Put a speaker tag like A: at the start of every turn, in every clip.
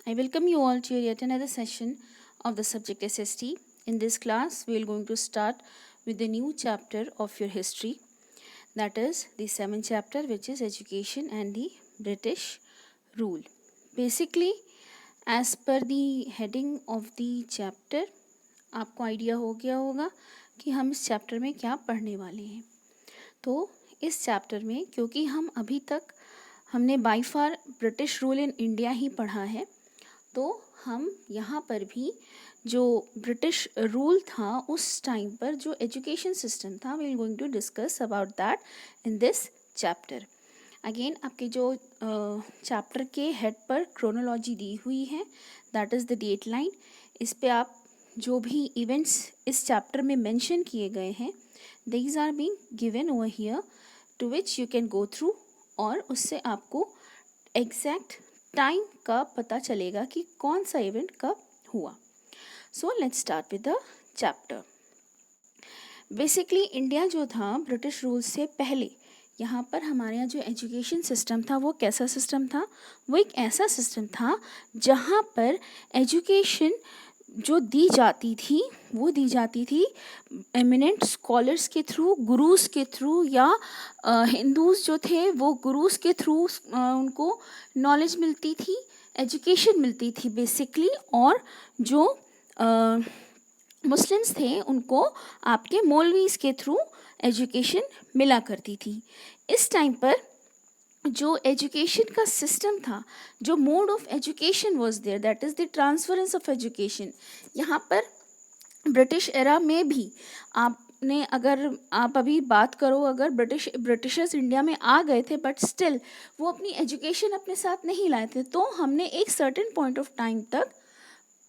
A: I welcome you all to yet another session of the subject SST. In this class, we are going to start with the new chapter of your history, that is the seventh chapter, which is Education and the British Rule. Basically, as per the heading of the chapter, आपको idea हो गया होगा कि हम इस chapter में क्या पढ़ने वाले हैं. तो इस चैप्टर में क्योंकि हम अभी तक हमने by far British rule in India ही पढ़ा है, तो हम यहाँ पर भी जो ब्रिटिश रूल था उस टाइम पर जो एजुकेशन सिस्टम था, we are going to discuss about that in this chapter. Again आपके जो चैप्टर के हेड पर क्रोनोलॉजी दी हुई है, that is the date line. इस पे आप जो भी इवेंट्स इस चैप्टर में मेंशन किए गए हैं, these are being given over here to which you can go through, और उससे आपको एग्जैक्ट टाइम का पता चलेगा कि कौन सा इवेंट कब हुआ. So let's start with the chapter. Basically India जो था ब्रिटिश रूल से पहले, यहाँ पर हमारे यहाँ जो एजुकेशन सिस्टम था वो कैसा सिस्टम था? वो एक ऐसा सिस्टम था जहाँ पर एजुकेशन जो दी जाती थी वो दी जाती थी एमिनेंट स्कॉलर्स के थ्रू, गुरुज के थ्रू, या हिंदूज जो थे वो गुरुज के थ्रू उनको नॉलेज मिलती थी, एजुकेशन मिलती थी बेसिकली. और जो मुस्लिम्स थे उनको आपके मौलवीज के थ्रू एजुकेशन मिला करती थी. इस टाइम पर जो एजुकेशन का सिस्टम था, जो mode of education was there, that is the transference of education. यहाँ पर ब्रिटिश एरा में भी आपने, अगर आप अभी बात करो, अगर ब्रिटिशर्स इंडिया में आ गए थे बट स्टिल वो अपनी एजुकेशन अपने साथ नहीं लाए थे, तो हमने एक सर्टेन पॉइंट ऑफ टाइम तक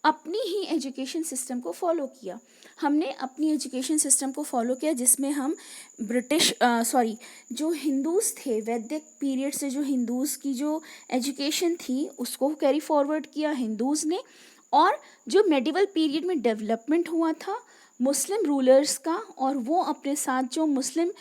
A: अपनी ही एजुकेशन सिस्टम को फॉलो किया. हमने अपनी एजुकेशन सिस्टम को फॉलो किया जिसमें हम जो हिंदूज़ थे, वैदिक पीरियड से जो हिंदूज़ की जो एजुकेशन थी उसको कैरी फॉरवर्ड किया हिंदूज़ ने. और जो मेडिवल पीरियड में डेवलपमेंट हुआ था मुस्लिम रूलर्स का, और वो अपने साथ जो मुस्लिम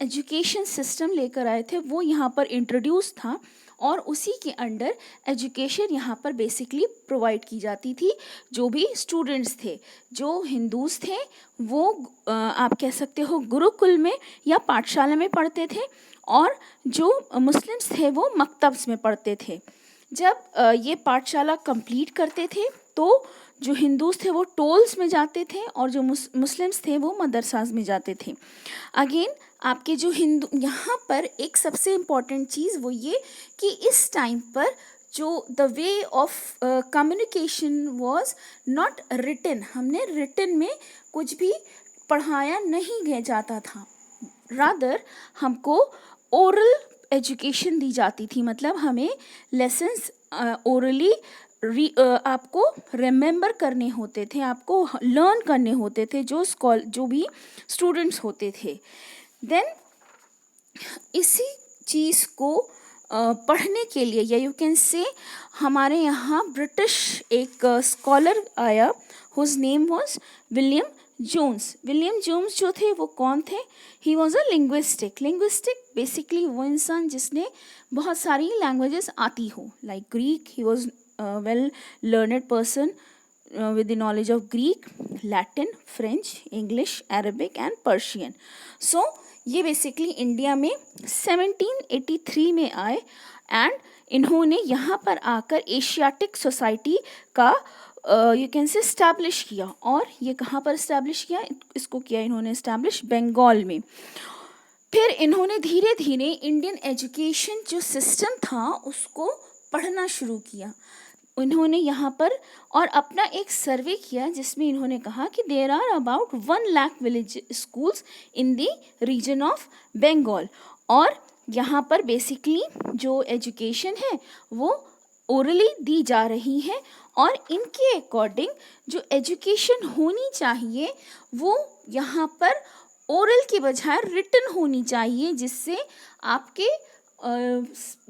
A: एजुकेशन सिस्टम लेकर आए थे वो यहाँ पर इंट्रोड्यूस था, और उसी के अंडर एजुकेशन यहाँ पर बेसिकली प्रोवाइड की जाती थी. जो भी स्टूडेंट्स थे, जो हिंदूज़ थे वो आप कह सकते हो गुरुकुल में या पाठशाला में पढ़ते थे, और जो मुस्लिम्स थे वो मकतब्स में पढ़ते थे. जब ये पाठशाला कंप्लीट करते थे तो जो हिंदूज़ थे वो टोल्स में जाते थे, और जो मुस्लिम्स थे वो मदरसाज में जाते थे. अगेन आपके जो हिंदू, यहाँ पर एक सबसे इम्पॉर्टेंट चीज़ वो ये कि इस टाइम पर जो the way of communication was not written, हमने रिटन में कुछ भी पढ़ाया नहीं गया जाता था, रादर हमको ओरल एजुकेशन दी जाती थी. मतलब हमें लेसन्स ओरली आपको रिमेंबर करने होते थे, आपको लर्न करने होते थे जो भी स्टूडेंट्स होते थे. देन इसी चीज़ को पढ़ने के लिए, या यू कैन से, हमारे यहाँ ब्रिटिश एक स्कॉलर आया whose name was William Jones. William Jones जो थे वो कौन थे? He was a linguistic basically वो इंसान जिसने बहुत सारी लैंग्वेजेस आती हो, like Greek. He was well learned person with the knowledge of Greek, Latin, French, English, Arabic and Persian. So ये बेसिकली इंडिया में 1783 में आए, एंड इन्होंने यहाँ पर आकर एशियाटिक सोसाइटी का यू कैन से इस्टेब्लिश किया. और ये कहाँ पर इस्टेब्लिश किया? इसको किया इन्होंने इस्टेब्लिश बंगाल में. फिर इन्होंने धीरे धीरे इंडियन एजुकेशन जो सिस्टम था उसको पढ़ना शुरू किया. इन्होंने यहाँ पर और अपना एक सर्वे किया जिसमें इन्होंने कहा कि there are about 1 lakh village schools in the region of Bengal, और यहाँ पर बेसिकली जो एजुकेशन है वो ओरली दी जा रही है, और इनके अकॉर्डिंग जो एजुकेशन होनी चाहिए वो यहाँ पर ओरल की बजाय रिटन होनी चाहिए, जिससे आपके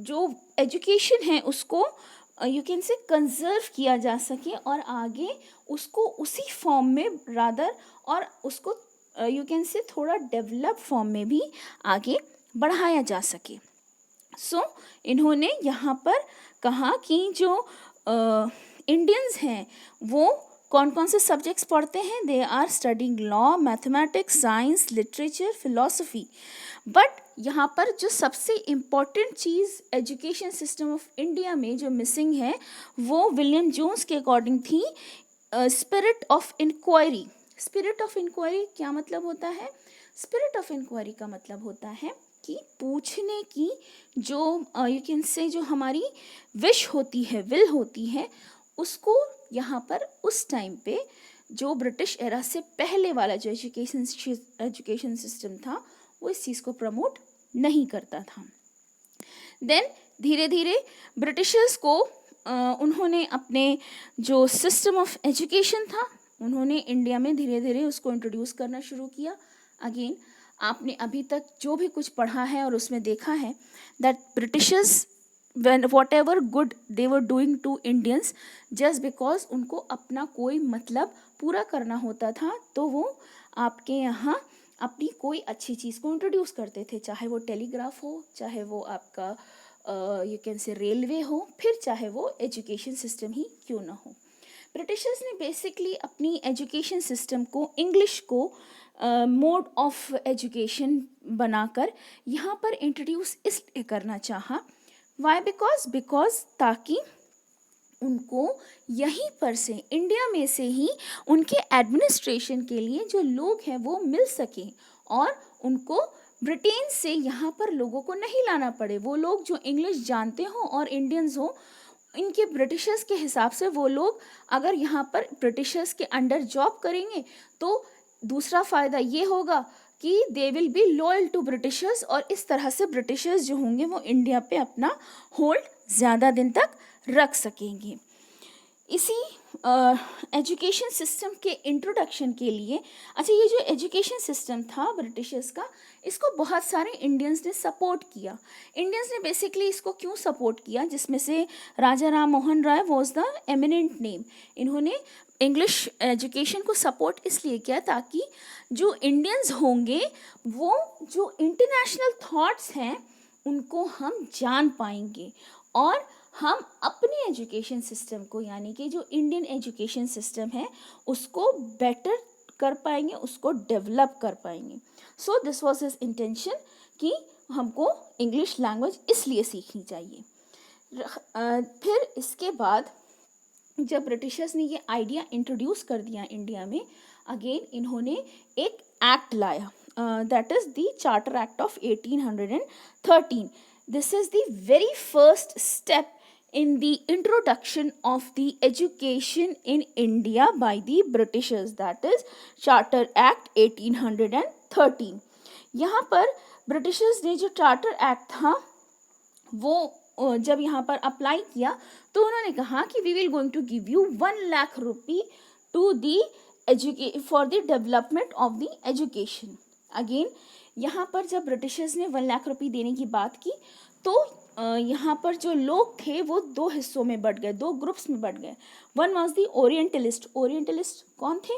A: जो एजुकेशन है उसको यू कैन से कंजर्व किया जा सके, और आगे उसको उसी फॉर्म में रादर, और उसको यू कैन से थोड़ा डेवलप फॉर्म में भी आगे बढ़ाया जा सके. सो इन्होंने यहाँ पर कहा कि जो इंडियंस हैं वो कौन कौन से सब्जेक्ट्स पढ़ते हैं? They are studying law, mathematics, science, literature, philosophy. But यहाँ पर जो सबसे इम्पॉर्टेंट चीज़ एजुकेशन सिस्टम ऑफ इंडिया में जो मिसिंग है वो विलियम जोन्स के अकॉर्डिंग थी spirit of inquiry. Spirit of inquiry क्या मतलब होता है? स्पिरिट ऑफ इंक्वायरी का मतलब होता है कि पूछने की जो यू कैन से जो हमारी विश होती है, विल होती है, उसको यहाँ पर उस टाइम पे जो ब्रिटिश एरा से पहले वाला जो एजुकेशन सिस्टम था वो इस चीज़ को प्रमोट नहीं करता था। देन धीरे धीरे ब्रिटिशर्स को उन्होंने अपने जो सिस्टम ऑफ एजुकेशन था उन्होंने इंडिया में धीरे धीरे उसको इंट्रोड्यूस करना शुरू किया। अगेन आपने अभी तक जो भी कुछ पढ़ा है और उसमें देखा है that Britishers whatever good they were doing to Indians, just because उनको अपना कोई मतलब पूरा करना होता था तो वो आपके यहाँ अपनी कोई अच्छी चीज़ को इंट्रोड्यूस करते थे, चाहे वो टेलीग्राफ हो, चाहे वो आपका यू कैन से रेलवे हो, फिर चाहे वो एजुकेशन सिस्टम ही क्यों ना हो। ब्रिटिशर्स ने बेसिकली अपनी एजुकेशन सिस्टम को इंग्लिश को मोड ऑफ एजुकेशन बनाकर यहाँ पर इंट्रोड्यूस इसलिए करना चाहा। वाई? बिकॉज ताकि उनको यहीं पर से इंडिया में से ही उनके एडमिनिस्ट्रेशन के लिए जो लोग हैं वो मिल सकें और उनको ब्रिटेन से यहाँ पर लोगों को नहीं लाना पड़े। वो लोग जो इंग्लिश जानते हो और इंडियंस हो, इनके ब्रिटिशर्स के हिसाब से वो लोग अगर यहाँ पर ब्रिटिशर्स के अंडर जॉब करेंगे तो दूसरा फ़ायदा ये होगा कि they will be loyal to Britishers और इस तरह से ब्रिटिशर्स जो होंगे वो इंडिया पे अपना होल्ड ज़्यादा दिन तक रख सकेंगे। इसी एजुकेशन सिस्टम के इंट्रोडक्शन के लिए, अच्छा ये जो एजुकेशन सिस्टम था ब्रिटिशर्स का, इसको बहुत सारे इंडियंस ने सपोर्ट किया। इंडियंस ने बेसिकली इसको क्यों सपोर्ट किया, जिसमें से राजा Ram Mohan Roy was the eminent name. इन्होंने इंग्लिश एजुकेशन को सपोर्ट इसलिए किया ताकि जो इंडियंस होंगे वो जो इंटरनेशनल थॉट्स हैं उनको हम जान पाएंगे और हम अपने एजुकेशन सिस्टम को, यानी कि जो इंडियन एजुकेशन सिस्टम है उसको बेटर कर पाएंगे, उसको डेवलप कर पाएंगे। So this was his intention कि हमको इंग्लिश लैंग्वेज इसलिए सीखनी चाहिए। फिर इसके बाद जब ब्रिटिशर्स ने ये आइडिया इंट्रोड्यूस कर दिया इंडिया में, अगेन इन्होंने एक एक्ट लाया, that is the charter act of 1813। This is the very first step in the introduction of the education in India by the Britishers, that is Charter Act 1813। यहाँ पर Britishers ने जो charter act था वो जब यहाँ पर अप्लाई किया तो उन्होंने कहा कि we will going to give you 1 lakh rupee to दी for the development of the education. Again यहाँ पर जब ब्रिटिशर्स ने 1 लाख रुपी देने की बात की तो यहाँ पर जो लोग थे वो 2 हिस्सों में बट गए, 2 ग्रुप्स में बट गए। One was the orientalist. Orientalist कौन थे?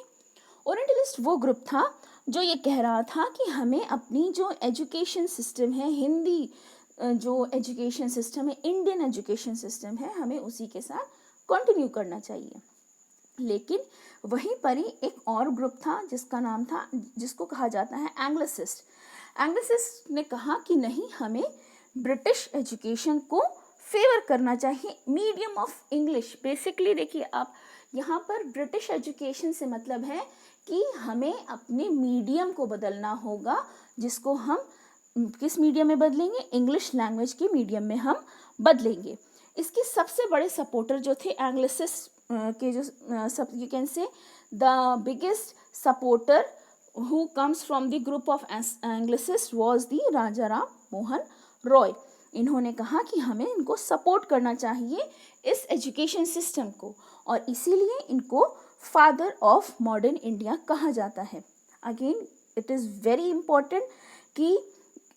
A: ओरिएंटलिस्ट वो ग्रुप था जो ये कह रहा था कि हमें अपनी जो एजुकेशन सिस्टम है, हिंदी जो एजुकेशन सिस्टम है, इंडियन एजुकेशन सिस्टम है, हमें उसी के साथ कंटिन्यू करना चाहिए। लेकिन वहीं पर ही एक और ग्रुप था जिसका नाम था, जिसको कहा जाता है एंग्लिसिस्ट। एंग्लिसिस्ट ने कहा कि नहीं, हमें ब्रिटिश एजुकेशन को फेवर करना चाहिए, मीडियम ऑफ इंग्लिश। बेसिकली देखिए आप, यहाँ पर ब्रिटिश एजुकेशन से मतलब है कि हमें अपने मीडियम को बदलना होगा, जिसको हम किस मीडियम में बदलेंगे? इंग्लिश लैंग्वेज के मीडियम में हम बदलेंगे। इसके सबसे बड़े सपोर्टर जो थे एंग्लिसिस्ट के, जो सब you can say the biggest supporter who comes from the group of Anglicist was the Raja Ram Mohan Roy. इन्होंने कहा कि हमें इनको सपोर्ट करना चाहिए इस एजुकेशन सिस्टम को, और इसीलिए इनको फादर ऑफ मॉडर्न इंडिया कहा जाता है। Again it is very important कि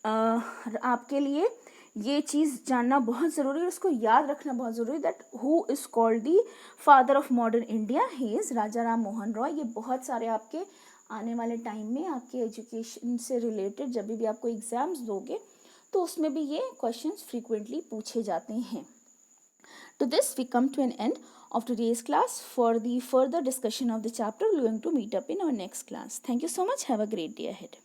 A: आपके लिए ये चीज़ जानना बहुत ज़रूरी है, उसको याद रखना बहुत ज़रूरी, that who is called the father of modern India, he is Raja Ram Mohan Roy. ये बहुत सारे आपके आने वाले टाइम में आपके एजुकेशन से रिलेटेड जब भी आपको एग्ज़ाम्स दोगे तो उसमें भी ये क्वेश्चंस फ्रीक्वेंटली पूछे जाते हैं। To this, we come to an end of today's class. For the further discussion of the chapter, we are going to meet up in our next class. Thank you so much. Have a great day ahead.